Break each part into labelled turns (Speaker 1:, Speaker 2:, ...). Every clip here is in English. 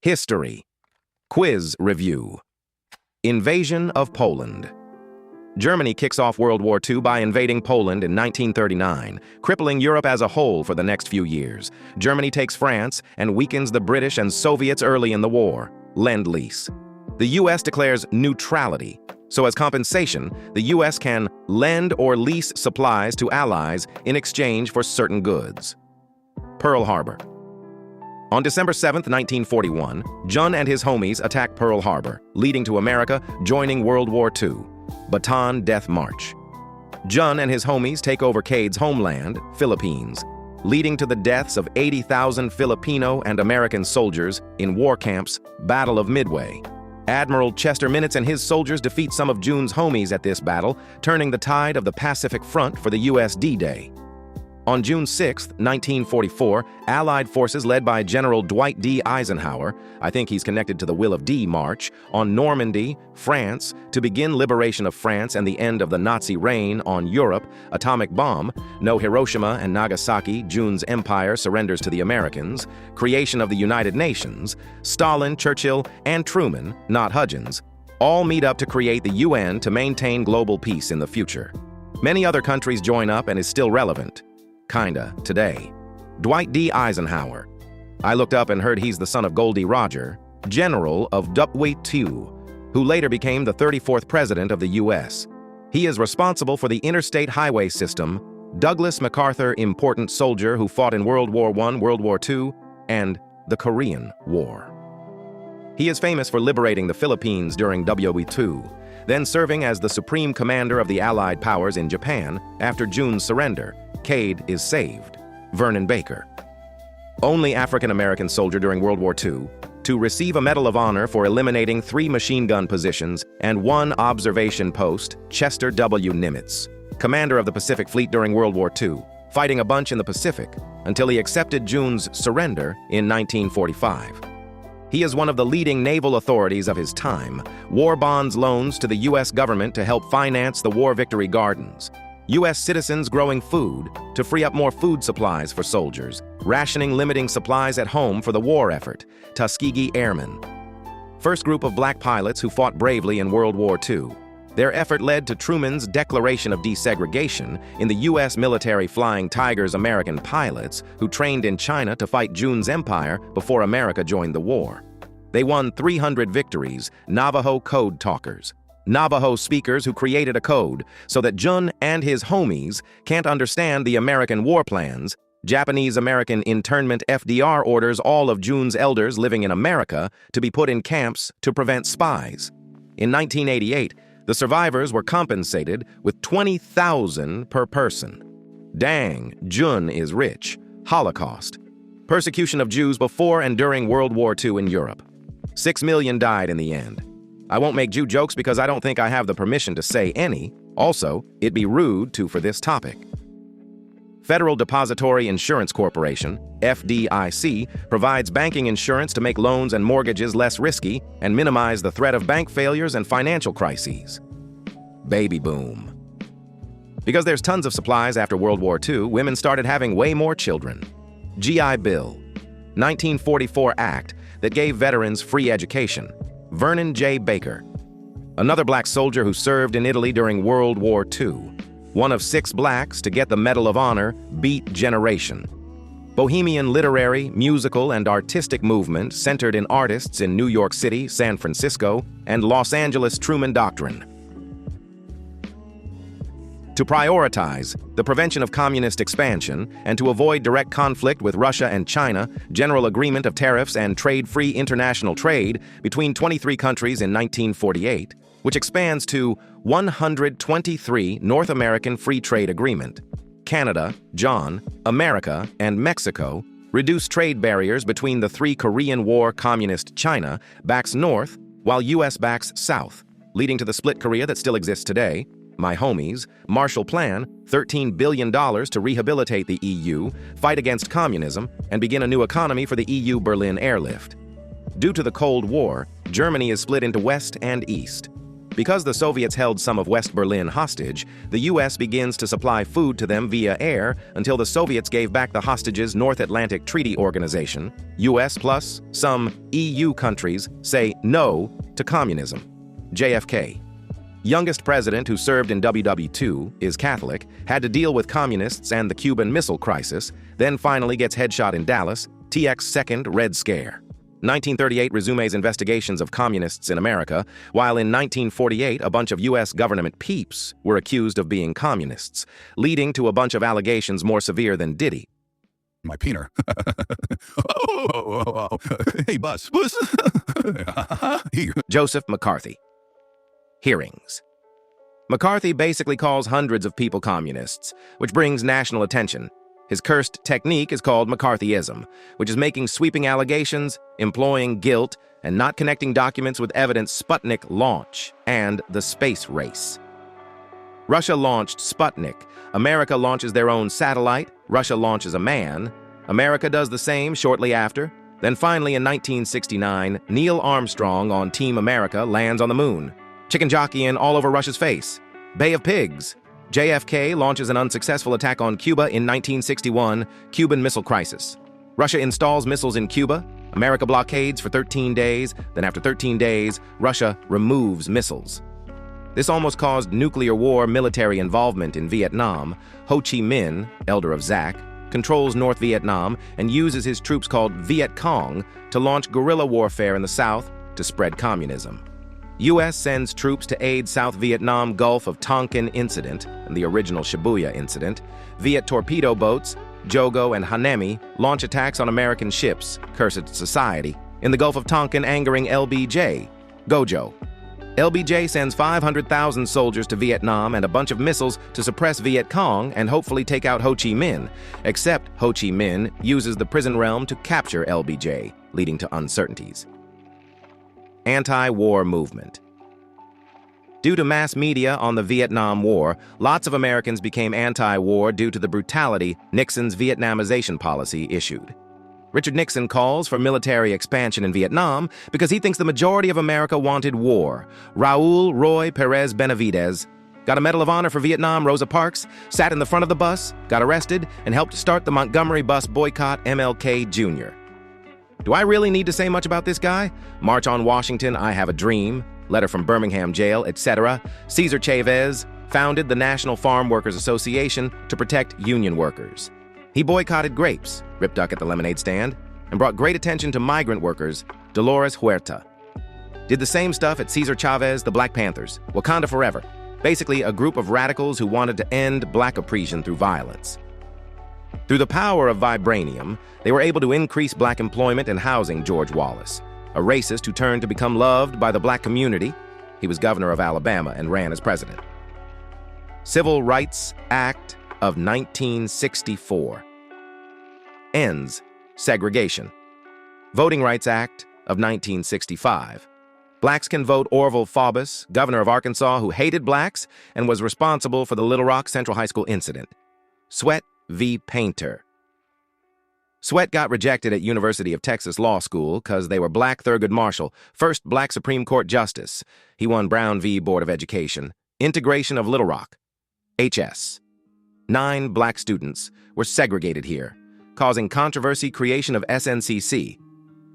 Speaker 1: History. Quiz review. Invasion of Poland. Germany kicks off World War II by invading Poland in 1939, crippling Europe as a whole for the next few years. Germany takes France and weakens the British and Soviets early in the war. Lend-Lease. The U.S. declares neutrality, so as compensation, the U.S. can lend or lease supplies to allies in exchange for certain goods. Pearl Harbor. On December 7, 1941, Jun and his homies attack Pearl Harbor, leading to America joining World War II. Bataan Death March. Jun and his homies take over Cade's homeland, Philippines, leading to the deaths of 80,000 Filipino and American soldiers in war camps, Battle of Midway. Admiral Chester Minutes and his soldiers defeat some of Jun's homies at this battle, turning the tide of the Pacific Front for the U.S. D-Day. On June 6, 1944, Allied forces led by General Dwight D. Eisenhower, I think he's connected to the Will of D March, on Normandy, France, to begin liberation of France and the end of the Nazi reign on Europe. Atomic bomb, no Hiroshima and Nagasaki, Jun's empire surrenders to the Americans. Creation of the United Nations, Stalin, Churchill, and Truman, not Hudgens, all meet up to create the UN to maintain global peace in the future. Many other countries join up and is still relevant. Kinda, today. Dwight D. Eisenhower. I looked up and heard he's the son of Goldie Roger, general of WW II, who later became the 34th president of the U.S. He is responsible for the interstate highway system, Douglas MacArthur, important soldier who fought in World War I, World War II, and the Korean War. He is famous for liberating the Philippines during WW II, then serving as the supreme commander of the Allied powers in Japan after Jun's surrender. Cade is saved. Vernon Baker. Only African-American soldier during World War II to receive a Medal of Honor for eliminating 3 machine gun positions and 1 observation post, Chester W. Nimitz, commander of the Pacific Fleet during World War II, fighting a bunch in the Pacific until he accepted Jun's surrender in 1945. He is one of the leading naval authorities of his time, war bonds loans to the U.S. government to help finance the War Victory Gardens, U.S. citizens growing food to free up more food supplies for soldiers, rationing limiting supplies at home for the war effort, Tuskegee Airmen. First group of black pilots who fought bravely in World War II. Their effort led to Truman's declaration of desegregation in the U.S. military Flying Tigers American pilots who trained in China to fight Jun's empire before America joined the war. They won 300 victories, Navajo code talkers. Navajo speakers who created a code so that Jun and his homies can't understand the American war plans. Japanese-American internment FDR orders all of Jun's elders living in America to be put in camps to prevent spies. In 1988, the survivors were compensated with $20,000 per person. Dang, Jun is rich. Holocaust. Persecution of Jews before and during World War II in Europe. 6 million died in the end. I won't make Jew jokes because I don't think I have the permission to say any. Also, it'd be rude to for this topic. Federal Depository Insurance Corporation, FDIC, provides banking insurance to make loans and mortgages less risky and minimize the threat of bank failures and financial crises. Baby boom. Because there's tons of supplies after World War II, women started having way more children. GI Bill, 1944 Act that gave veterans free education. Vernon J. Baker. Another black soldier who served in Italy during World War II. One of 6 blacks to get the Medal of Honor, Beat Generation. Bohemian literary, musical, and artistic movement centered in artists in New York City, San Francisco, and Los Angeles. Truman Doctrine. To prioritize the prevention of communist expansion and to avoid direct conflict with Russia and China, General Agreement of Tariffs and Trade-Free International Trade between 23 countries in 1948, which expands to 123 North American Free Trade Agreement. Canada, John, America, and Mexico reduce trade barriers between the 3 Korean War Communist China backs north while U.S. backs south, leading to the split Korea that still exists today. My homies, Marshall Plan, $13 billion to rehabilitate the EU, fight against communism, and begin a new economy for the EU Berlin airlift. Due to the Cold War, Germany is split into West and East. Because the Soviets held some of West Berlin hostage, the U.S. begins to supply food to them via air until the Soviets gave back the hostages. North Atlantic Treaty Organization, U.S. plus some EU countries say no to communism. JFK, youngest president who served in WW2, is Catholic, had to deal with communists and the Cuban Missile Crisis, then finally gets headshot in Dallas, TX's second Red Scare. 1938 resumes investigations of communists in America, while in 1948 a bunch of U.S. government peeps were accused of being communists, leading to a bunch of allegations more severe than Diddy.
Speaker 2: My peener. Hey, bus.
Speaker 1: Joseph McCarthy. Hearings. McCarthy basically calls hundreds of people communists, which brings national attention. His cursed technique is called McCarthyism, which is making sweeping allegations, employing guilt, and not connecting documents with evidence. Sputnik launch and the space race. Russia launched Sputnik. America launches their own satellite. Russia launches a man. America does the same shortly after. Then finally in 1969, Neil Armstrong on Team America lands on the moon. Chicken jockeying all over Russia's face. Bay of Pigs. JFK launches an unsuccessful attack on Cuba in 1961, Cuban Missile Crisis. Russia installs missiles in Cuba. America blockades for 13 days. Then after 13 days, Russia removes missiles. This almost caused nuclear war military involvement in Vietnam. Ho Chi Minh, elder of Zac, controls North Vietnam and uses his troops called Viet Cong to launch guerrilla warfare in the South to spread communism. U.S. sends troops to aid South Vietnam Gulf of Tonkin incident and the original Shibuya incident. Viet torpedo boats, Jogo and Hanemi, launch attacks on American ships, cursed society, in the Gulf of Tonkin, angering LBJ, Gojo. LBJ sends 500,000 soldiers to Vietnam and a bunch of missiles to suppress Viet Cong and hopefully take out Ho Chi Minh, except Ho Chi Minh uses the prison realm to capture LBJ, leading to uncertainties. Anti-war movement. Due to mass media on the Vietnam War, lots of Americans became anti-war due to the brutality Nixon's Vietnamization policy issued. Richard Nixon calls for military expansion in Vietnam because he thinks the majority of America wanted war. Raul Roy Perez Benavidez got a Medal of Honor for Vietnam. Rosa Parks sat in the front of the bus, got arrested, and helped start the Montgomery bus boycott. MLK Jr. Do I really need to say much about this guy? March on Washington, I Have a Dream, letter from Birmingham jail, etc. Cesar Chavez founded the National Farm Workers Association to protect union workers. He boycotted grapes, Rip Duck at the lemonade stand, and brought great attention to migrant workers. Dolores Huerta did the same stuff at Cesar Chavez, the Black Panthers, Wakanda Forever, basically a group of radicals who wanted to end black oppression through violence. Through the power of vibranium, they were able to increase black employment and housing. George Wallace, a racist who turned to become loved by the black community. He was governor of Alabama and ran as president. Civil Rights Act of 1964 ends segregation. Voting Rights Act of 1965. Blacks can vote. Orville Faubus, governor of Arkansas, who hated blacks and was responsible for the Little Rock Central High School incident. Sweat v. Painter. Sweat got rejected at University of Texas Law School because they were black. Thurgood Marshall, first black Supreme Court justice. He won Brown v. Board of Education. Integration of Little Rock. HS. 9 black students were segregated here, causing controversy. Creation of SNCC.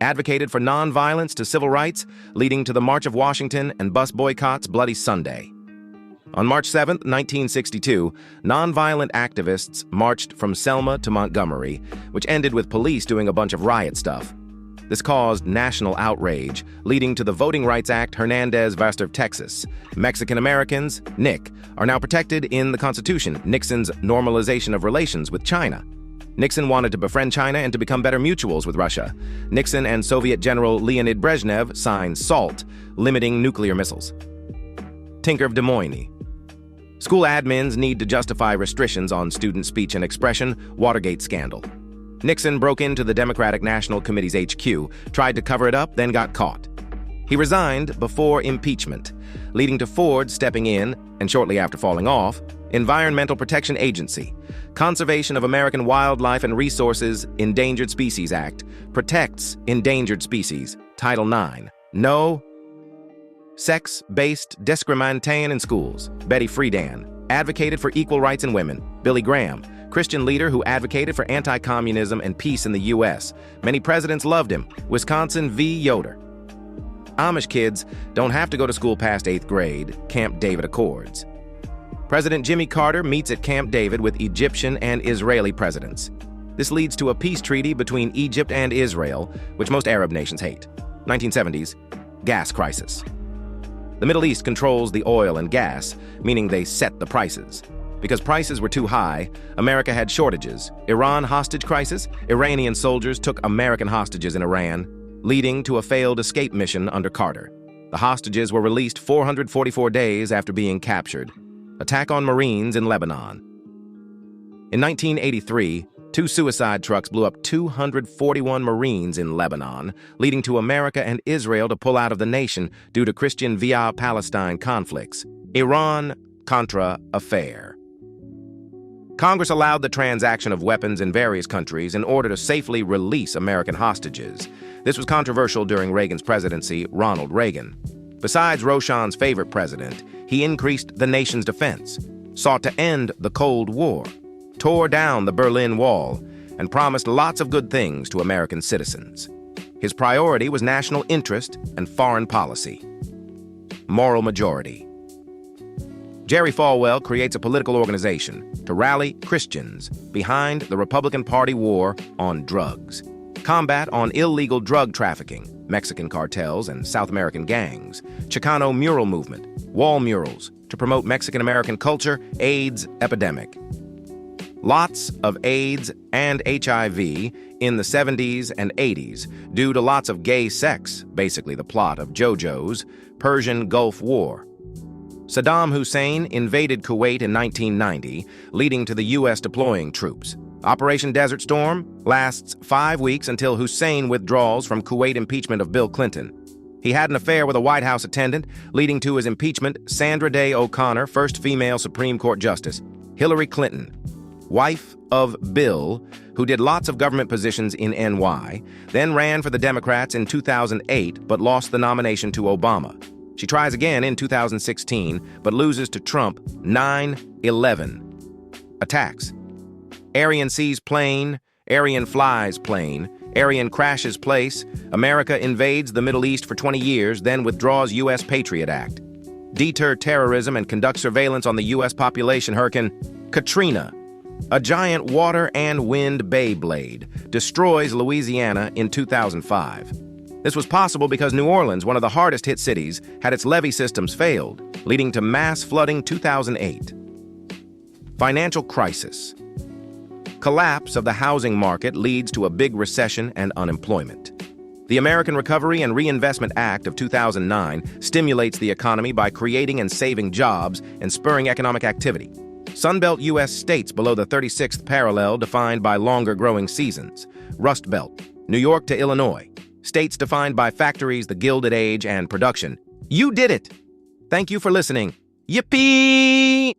Speaker 1: Advocated for nonviolence to civil rights, leading to the March of Washington and bus boycotts. Bloody Sunday. On March 7, 1962, nonviolent activists marched from Selma to Montgomery, which ended with police doing a bunch of riot stuff. This caused national outrage, leading to the Voting Rights Act. Hernandez v. Texas. Mexican Americans, NIC, are now protected in the Constitution. Nixon's normalization of relations with China. Nixon wanted to befriend China and to become better mutuals with Russia. Nixon and Soviet General Leonid Brezhnev signed SALT, limiting nuclear missiles. Tinker of Des Moines. School admins need to justify restrictions on student speech and expression. Watergate scandal. Nixon broke into the Democratic National Committee's HQ, tried to cover it up, then got caught. He resigned before impeachment, leading to Ford stepping in, and shortly after falling off, Environmental Protection Agency. Conservation of American Wildlife and Resources Endangered Species Act protects endangered species. Title IX. No sex-based discrimination in schools. Betty Friedan advocated for equal rights in women. Billy Graham, Christian leader who advocated for anti-communism and peace in the U.S. Many presidents loved him. Wisconsin v. Yoder. Amish kids don't have to go to school past 8th grade. Camp David Accords. President Jimmy Carter meets at Camp David with Egyptian and Israeli presidents. This leads to a peace treaty between Egypt and Israel, which most Arab nations hate. 1970s, gas crisis. The Middle East controls the oil and gas, meaning they set the prices. Because prices were too high, America had shortages. Iran hostage crisis, Iranian soldiers took American hostages in Iran, leading to a failed escape mission under Carter. The hostages were released 444 days after being captured. Attack on Marines in Lebanon. In 1983, 2 suicide trucks blew up 241 Marines in Lebanon, leading to America and Israel to pull out of the nation due to Christian via Palestine conflicts. Iran-Contra affair. Congress allowed the transaction of weapons in various countries in order to safely release American hostages. This was controversial during Reagan's presidency, Ronald Reagan. Besides Rochan's favorite president, he increased the nation's defense, sought to end the Cold War, tore down the Berlin Wall, and promised lots of good things to American citizens. His priority was national interest and foreign policy. Moral majority. Jerry Falwell creates a political organization to rally Christians behind the Republican Party war on drugs, combat on illegal drug trafficking, Mexican cartels and South American gangs, Chicano mural movement, wall murals to promote Mexican-American culture, AIDS epidemic. Lots of AIDS and HIV in the 70s and 80s due to lots of gay sex, basically the plot of JoJo's Persian Gulf War. Saddam Hussein invaded Kuwait in 1990, leading to the U.S. deploying troops. Operation Desert Storm lasts 5 weeks until Hussein withdraws from Kuwait impeachment of Bill Clinton. He had an affair with a White House attendant, leading to his impeachment. Sandra Day O'Connor, first female Supreme Court Justice. Hillary Clinton, wife of Bill, who did lots of government positions in NY, then ran for the Democrats in 2008 but lost the nomination to Obama. She tries again in 2016 but loses to Trump. 9/11. Attacks. Aryan sees plane, Aryan flies plane, Aryan crashes place, America invades the Middle East for 20 years, then withdraws U.S. Patriot Act. Deter terrorism and conduct surveillance on the U.S. population. Hurricane Katrina. A giant water and wind Beyblade destroys Louisiana in 2005. This was possible because New Orleans, one of the hardest hit cities, had its levee systems failed, leading to mass flooding 2008. Financial crisis. Collapse of the housing market leads to a big recession and unemployment. The American Recovery and Reinvestment Act of 2009 stimulates the economy by creating and saving jobs and spurring economic activity. Sunbelt U.S. states below the 36th parallel defined by longer growing seasons. Rust Belt, New York to Illinois. States defined by factories, the Gilded Age, and production. You did it! Thank you for listening. Yippee!